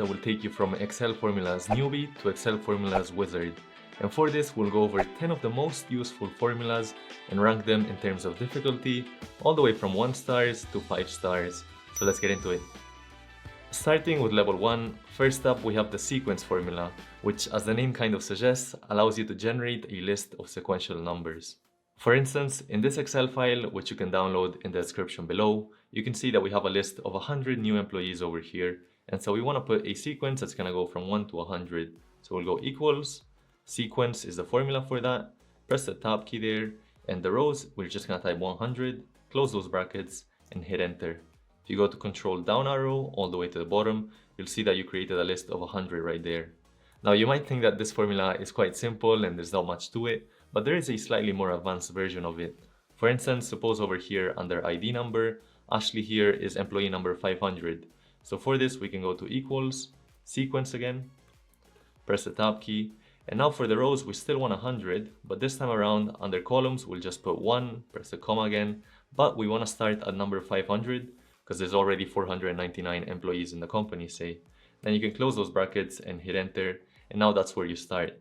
that will take you from Excel formulas newbie to Excel formulas wizard. And for this, we'll go over 10 of the most useful formulas and rank them in terms of difficulty, all the way from 1 stars to 5 stars. So let's get into it. Starting with level 1, first up we have the sequence formula, which, as the name kind of suggests, allows you to generate a list of sequential numbers. For instance, in this Excel file, which you can download in the description below, you can see that we have a list of 100 new employees over here. And so we want to put a sequence that's going to go from 1 to 100. So we'll go equals, sequence is the formula for that, press the tab key there, and the rows, we're just going to type 100, close those brackets, and hit enter. If you go to control down arrow all the way to the bottom, you'll see that you created a list of 100 right there. Now you might think that this formula is quite simple and there's not much to it, but there is a slightly more advanced version of it. For instance, suppose over here under ID number, Ashley here is employee number 500. So for this, we can go to equals, sequence again, press the tab key, and now for the rows, we still want 100, but this time around under columns, we'll just put 1, press the comma again, but we want to start at number 500 because there's already 499 employees in the company, say. Then you can close those brackets and hit enter, and now that's where you start.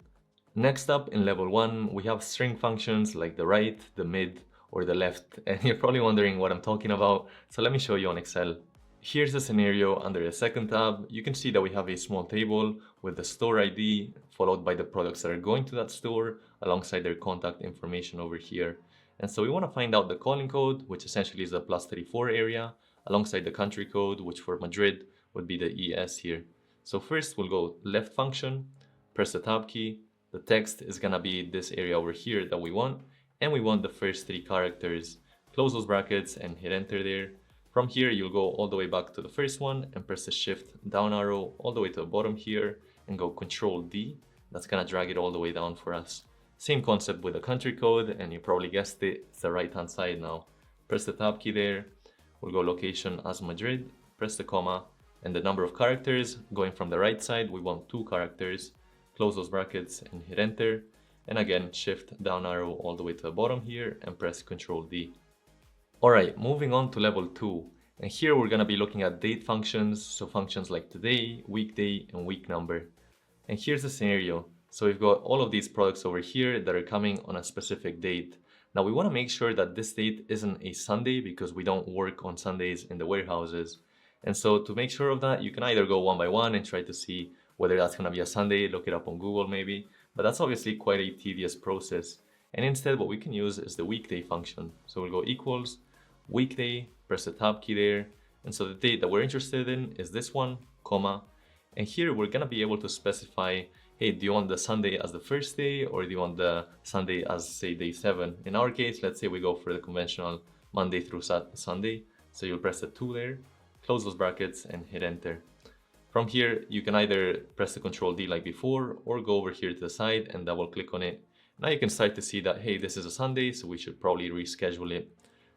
Next up in level 1, we have string functions like the right, the mid, or the left, and you're probably wondering what I'm talking about, so let me show you on Excel. Here's a scenario under the second tab. You can see that we have a small table with the store ID followed by the products that are going to that store alongside their contact information over here. And so we want to find out the calling code, which essentially is the +34 area, alongside the country code, which for Madrid would be the ES here. So first we'll go left function, press the tab key. The text is gonna be this area over here that we want, and we want the first 3 characters. Close those brackets and hit enter there. From here, you'll go all the way back to the first one and press the shift down arrow all the way to the bottom here and go Control D. That's gonna drag it all the way down for us. Same concept with the country code, and you probably guessed it, it's the right hand side now. Press the tab key there. We'll go location as Madrid, press the comma, and the number of characters going from the right side, we want 2 characters. Close those brackets and hit enter. And again, shift down arrow all the way to the bottom here and press Control D. Alright, moving on to level 2. And here we're going to be looking at date functions, so functions like today, weekday, and week number. And here's the scenario. So we've got all of these products over here that are coming on a specific date. Now we want to make sure that this date isn't a Sunday because we don't work on Sundays in the warehouses. And so to make sure of that, you can either go one by one and try to see whether that's going to be a Sunday, look it up on Google maybe, but that's obviously quite a tedious process. And instead what we can use is the weekday function. So we'll go equals, weekday, press the tab key there. And so the date that we're interested in is this one, comma. And here we're going to be able to specify, hey, do you want the Sunday as the first day or do you want the Sunday as, say, day 7? In our case, let's say we go for the conventional Monday through Sunday. So you'll press the 2 there, close those brackets and hit enter. From here, you can either press the Control D like before or go over here to the side and double click on it. Now you can start to see that, hey, this is a Sunday, so we should probably reschedule it.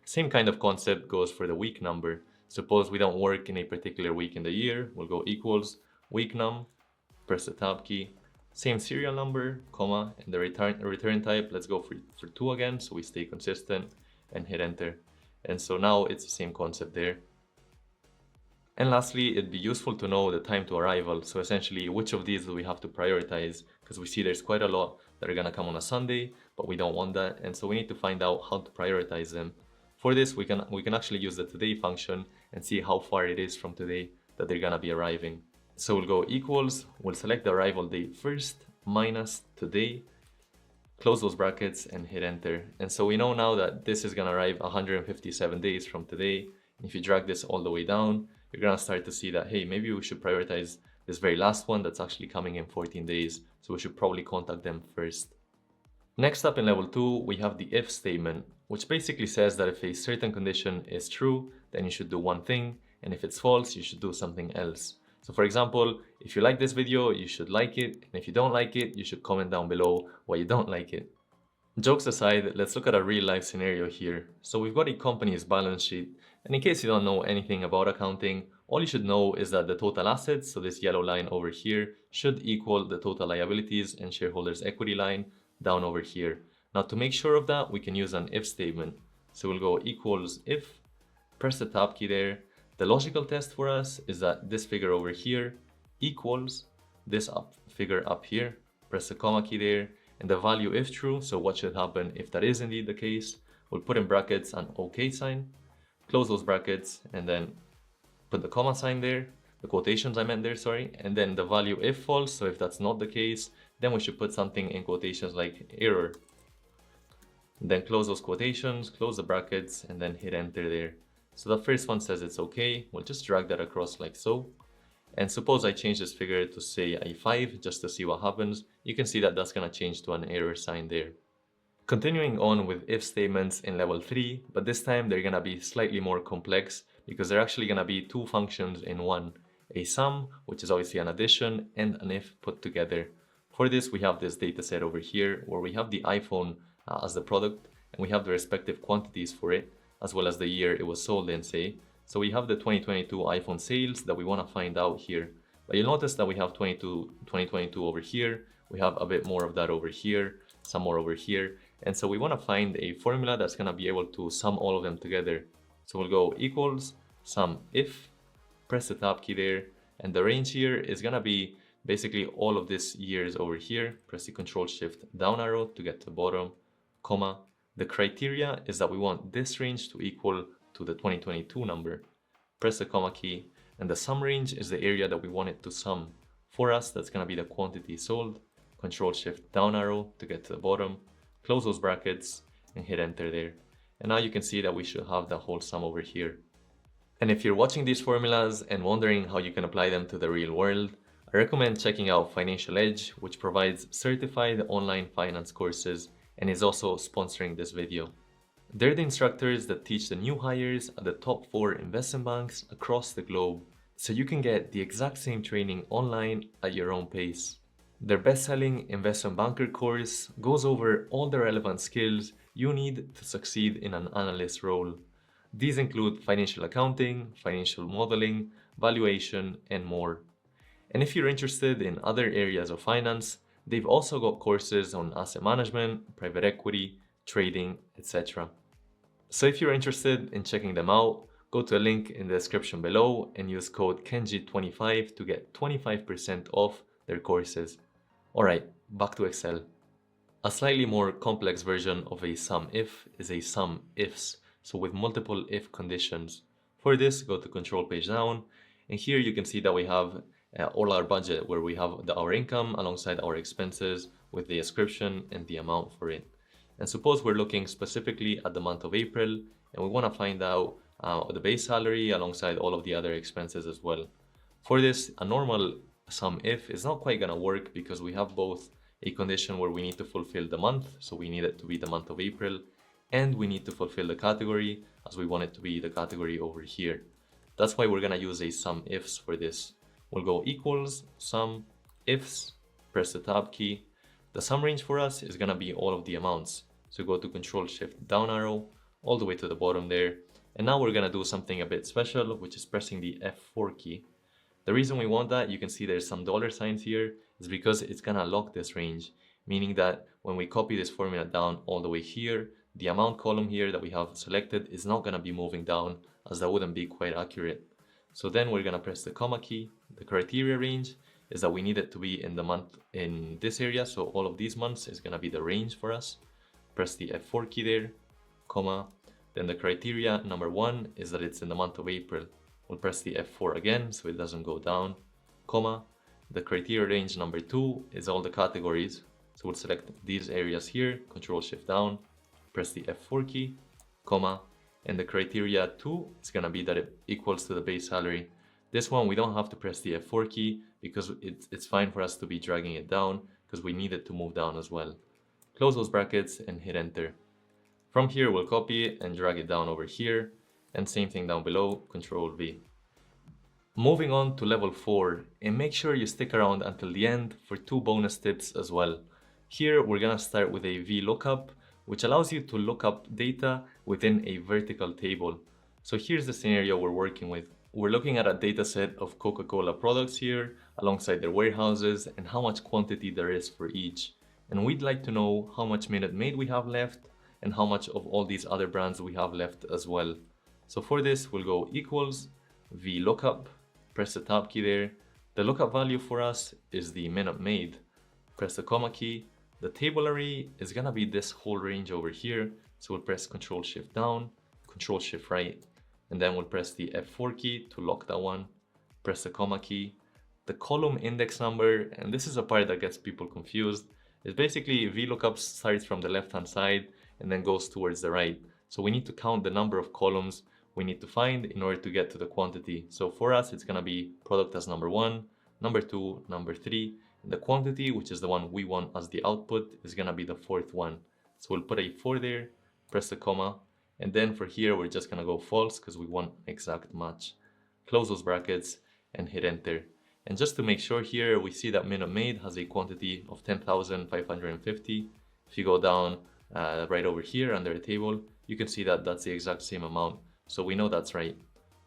Same kind of concept goes for the week number. Suppose we don't work in a particular week in the year, we'll go equals, weeknum, press the tab key, same serial number, comma, and the return type, let's go for 2 again, so we stay consistent, and hit enter. And so now it's the same concept there. And lastly, it'd be useful to know the time to arrival. So essentially, which of these do we have to prioritize? Because we see there's quite a lot that are gonna come on a Sunday, but we don't want that. And so we need to find out how to prioritize them. For this, we can actually use the today function and see how far it is from today that they're gonna be arriving. So we'll go equals, we'll select the arrival date first, minus today, close those brackets and hit enter. And so we know now that this is gonna arrive 157 days from today. If you drag this all the way down, you're gonna start to see that, hey, maybe we should prioritize this very last one that's actually coming in 14 days. So we should probably contact them first. Next up in level 2, we have the if statement, which basically says that if a certain condition is true, then you should do one thing. And if it's false, you should do something else. So for example, if you like this video, you should like it. And if you don't like it, you should comment down below why you don't like it. Jokes aside, let's look at a real life scenario here. So we've got a company's balance sheet. And in case you don't know anything about accounting, all you should know is that the total assets, so this yellow line over here, should equal the total liabilities and shareholders' equity line down over here. Now to make sure of that, we can use an if statement. So we'll go equals if, press the tab key there. The logical test for us is that this figure over here equals this figure up here, press the comma key there, and the value if true, so what should happen if that is indeed the case, we'll put in brackets an OK sign, close those brackets, and then put the comma sign there, the quotations I meant there, sorry, and then the value if false, so if that's not the case, then we should put something in quotations like error. Then close those quotations, close the brackets, and then hit enter there. So the first one says it's okay, we'll just drag that across like so. And suppose I change this figure to say a 5 just to see what happens. You can see that that's going to change to an error sign there. Continuing on with if statements in level 3, but this time they're going to be slightly more complex because they're actually going to be two functions in one. A sum, which is obviously an addition, and an if put together. For this, we have this data set over here where we have the iPhone as the product, and we have the respective quantities for it, as well as the year it was sold in, say. So we have the 2022 iPhone sales that we want to find out here. But you'll notice that we have 2022 over here. We have a bit more of that over here, some more over here. And so we want to find a formula that's going to be able to sum all of them together. So we'll go equals sum if, press the tab key there. And the range here is going to be basically all of this years over here. Press the Control Shift down arrow to get to the bottom, comma. The criteria is that we want this range to equal to the 2022 number. Press the comma key, and the sum range is the area that we want it to sum. For us, that's going to be the quantity sold. Control Shift down arrow to get to the bottom, close those brackets, and hit enter there. And now you can see that we should have the whole sum over here. And if you're watching these formulas and wondering how you can apply them to the real world, I recommend checking out Financial Edge, which provides certified online finance courses and is also sponsoring this video. They're the instructors that teach the new hires at the top 4 investment banks across the globe, so you can get the exact same training online at your own pace. Their best-selling investment banker course goes over all the relevant skills you need to succeed in an analyst role. These include financial accounting, financial modeling, valuation, and more. And if you're interested in other areas of finance, they've also got courses on asset management, private equity, trading, etc. So if you're interested in checking them out, go to a link in the description below and use code KENJI25 to get 25% off their courses. Alright, back to Excel. A slightly more complex version of a SUMIF is a SUMIFS, so with multiple if conditions. For this, go to control page down, and here you can see that we have all our budget where we have our income alongside our expenses with the description and the amount for it. And suppose we're looking specifically at the month of April and we want to find out the base salary alongside all of the other expenses as well. For this, a normal SUMIF is not quite going to work because we have both a condition where we need to fulfill the month, so we need it to be the month of April, and we need to fulfill the category as we want it to be the category over here. That's why we're going to use a SUMIFS for this. We'll go equals SUMIFS, press the tab key. The sum range for us is going to be all of the amounts. So go to Control Shift down arrow all the way to the bottom there. And now we're going to do something a bit special, which is pressing the F4 key. The reason we want that, you can see there's some dollar signs here, is because it's going to lock this range, meaning that when we copy this formula down all the way here, the amount column here that we have selected is not going to be moving down, as that wouldn't be quite accurate. So then we're going to press the comma key. The criteria range is that we need it to be in the month in this area, so all of these months is going to be the range for us. Press the F4 key there, comma. Then the criteria number 1 is that it's in the month of April. We'll press the F4 again so it doesn't go down, comma. The criteria range number 2 is all the categories, so we'll select these areas here, Control Shift down, press the F4 key, comma. And the criteria 2 is going to be that it equals to the base salary. This one we don't have to press the F4 key because it's fine for us to be dragging it down because we need it to move down as well. Close those brackets and hit enter. From here we'll copy it and drag it down over here, and same thing down below, Control V. Moving on to level 4, and make sure you stick around until the end for 2 bonus tips as well. Here we're going to start with a vlookup, which allows you to look up data within a vertical table. So here's the scenario we're working with. We're looking at a data set of Coca-Cola products here, alongside their warehouses and how much quantity there is for each. And we'd like to know how much Minute Maid we have left and how much of all these other brands we have left as well. So for this, we'll go equals vlookup, press the tab key there, The lookup value for us is the min made. Press the comma key. The table array is gonna be this whole range over here. So we'll press Control Shift down, Control Shift right, and then we'll press the F4 key to lock that one. Press the comma key. The column index number, and this is a part that gets people confused, is basically VLOOKUP starts from the left-hand side and then goes towards the right. So we need to count the number of columns we need to find in order to get to the quantity. So for us, it's gonna be product as number 1, number 2, number 3, and the quantity, which is the one we want as the output, is gonna be the 4th one. So we'll put a 4 there, press the comma, and then for here, we're just gonna go false because we want exact match. Close those brackets and hit enter. And just to make sure here, we see that min made has a quantity of 10,550. If you go down right over here under the table, you can see that that's the exact same amount. So we know that's right.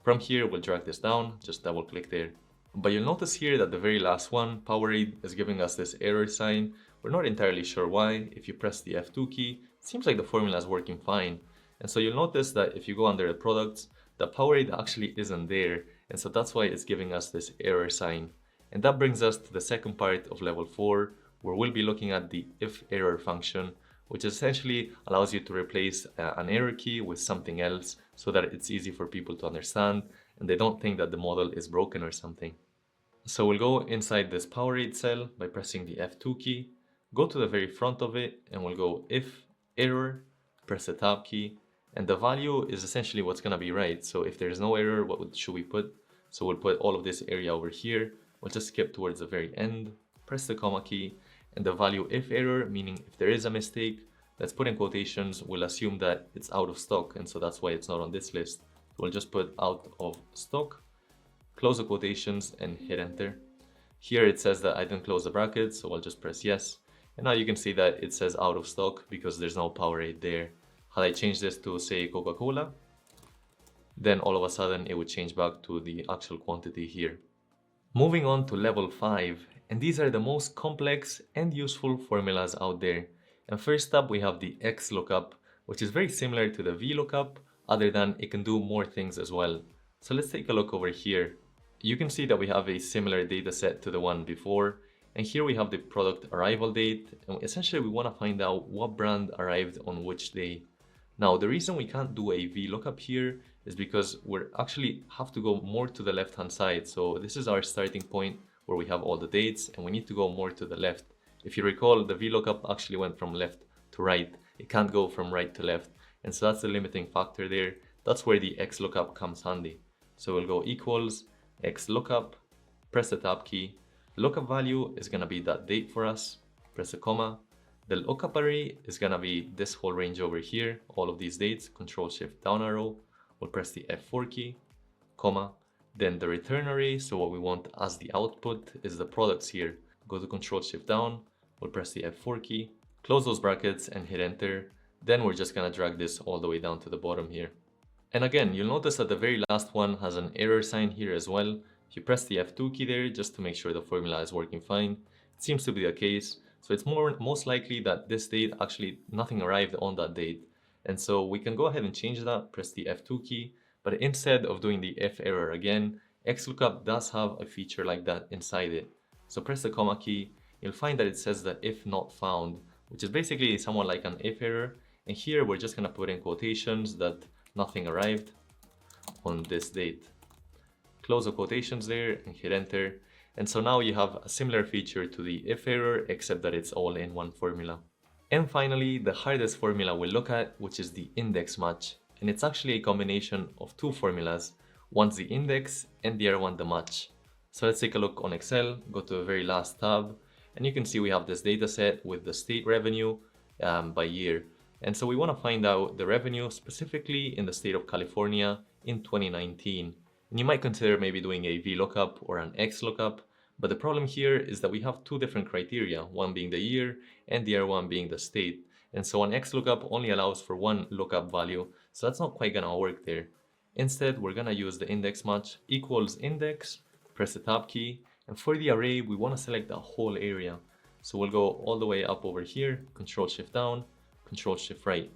From here, we'll drag this down, just double click there. But you'll notice here that the very last one, Powerade, is giving us this error sign. We're not entirely sure why. If you press the F2 key, it seems like the formula is working fine. And so you'll notice that if you go under the products, the Powerade actually isn't there. And so that's why it's giving us this error sign. And that brings us to the second part of level 4, where we'll be looking at the IFERROR function, which essentially allows you to replace an error key with something else so that it's easy for people to understand and they don't think that the model is broken or something. So we'll go inside this Powerade cell by pressing the F2 key, go to the very front of it, and we'll go IFERROR, press the tab key, and the value is essentially what's gonna be right. So if there's no error, what should we put? So we'll put all of this area over here. We'll just skip towards the very end, press the comma key, and the value IFERROR, meaning if there is a mistake, let's put in quotations, we'll assume that it's out of stock, and so that's why it's not on this list. We'll just put out of stock, close the quotations, and hit enter. Here it says that I didn't close the brackets, so I'll just press yes. And now you can see that it says out of stock because there's no Powerade there. Had I changed this to, say, Coca-Cola, then all of a sudden it would change back to the actual quantity here. Moving on to level 5, and these are the most complex and useful formulas out there. And first up, we have the xlookup, which is very similar to the vlookup, other than it can do more things as well. So let's take a look over here. You can see that we have a similar data set to the one before, and here we have the product arrival date, and essentially we want to find out what brand arrived on which day. Now, the reason we can't do a vlookup here is because we actually have to go more to the left-hand side. So this is our starting point where we have all the dates, and we need to go more to the left. If you recall, the vlookup actually went from left to right. It can't go from right to left. And so that's the limiting factor there. That's where the xlookup comes handy. So we'll go equals xlookup, press the tab key. Lookup value is gonna be that date for us. Press a comma. The lookup array is gonna be this whole range over here, all of these dates. Control Shift down arrow. We'll press the F4 key, comma. Then the return array, so what we want as the output is the products here. Go to Control Shift down. We'll press the F4 key, close those brackets and hit enter. Then we're just gonna drag this all the way down to the bottom here. And again, you'll notice that the very last one has an error sign here as well. If you press the F2 key there, just to make sure the formula is working fine, it seems to be the case. So it's most likely that this date, actually nothing arrived on that date. And so we can go ahead and change that, press the F2 key, but instead of doing the IFERROR again, xlookup does have a feature like that inside it. So press the comma key, you'll find that it says that if not found, which is basically somewhat like an if error. And here we're just gonna put in quotations that nothing arrived on this date. Close the quotations there and hit enter. And so now you have a similar feature to the IFERROR, except that it's all in one formula. And finally, the hardest formula we'll look at, which is the index match. And it's actually a combination of two formulas. One's the index and the other one the match. So let's take a look on Excel, go to the very last tab, and you can see we have this data set with the state revenue by year. And so we want to find out the revenue specifically in the state of California in 2019. And you might consider maybe doing a vlookup or an xlookup, but the problem here is that we have two different criteria, one being the year and the other one being the state. And so an xlookup only allows for one lookup value, so that's not quite gonna work there. Instead, we're gonna use the index match equals index, press the tab key, and for the array, we wanna select the whole area. So we'll go all the way up over here, Control Shift down, Control Shift right,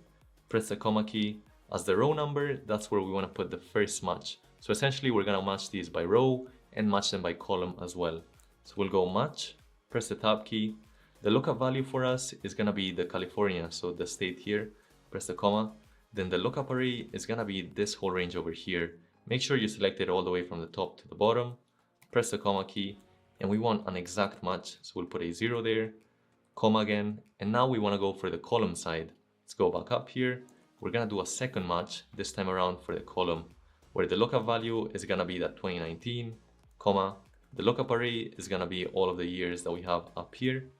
press the comma key. As the row number, that's where we wanna put the first match. So essentially, we're gonna match these by row, and match them by column as well. So we'll go match, press the tab key. The lookup value for us is gonna be the California, so the state here, press the comma. Then the lookup array is gonna be this whole range over here. Make sure you select it all the way from the top to the bottom, press the comma key, and we want an exact match, so we'll put a 0 there, comma again, and now we wanna go for the column side. Let's go back up here. We're gonna do a second match, this time around for the column, where the lookup value is gonna be that 2019, comma, the lookup array is gonna be all of the years that we have up here,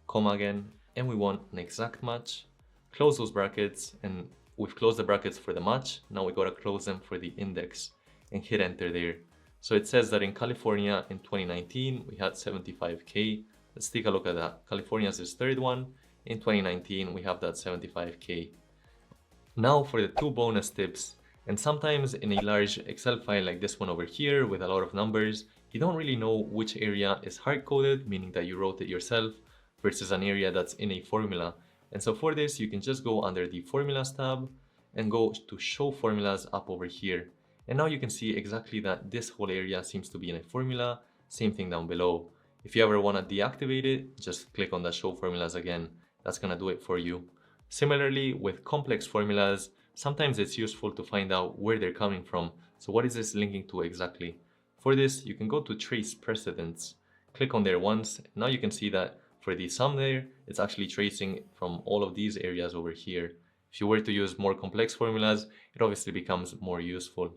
comma again, and we want an exact match. Close those brackets, and we've closed the brackets for the match. Now we gotta close them for the index and hit enter there. So it says that in California in 2019, we had 75K. Let's take a look at that. California is this third one. In 2019, we have that 75K. Now for the 2 bonus tips. And sometimes in a large Excel file like this one over here with a lot of numbers, you don't really know which area is hard-coded, meaning that you wrote it yourself, versus an area that's in a formula. And so for this, you can just go under the Formulas tab and go to Show Formulas up over here. And now you can see exactly that this whole area seems to be in a formula. Same thing down below. If you ever want to deactivate it, just click on the Show Formulas again. That's going to do it for you. Similarly, with complex formulas, sometimes it's useful to find out where they're coming from. So what is this linking to exactly? For this, you can go to Trace Precedents. Click on there once. Now you can see that for the sum there, it's actually tracing from all of these areas over here. If you were to use more complex formulas, it obviously becomes more useful.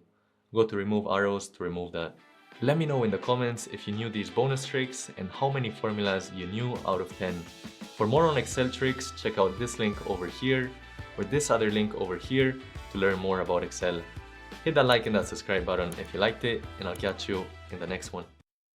Go to remove arrows to remove that. Let me know in the comments if you knew these bonus tricks and how many formulas you knew out of 10. For more on Excel tricks, check out this link over here or this other link over here to learn more about Excel. Hit that like and that subscribe button if you liked it, and I'll catch you in the next one.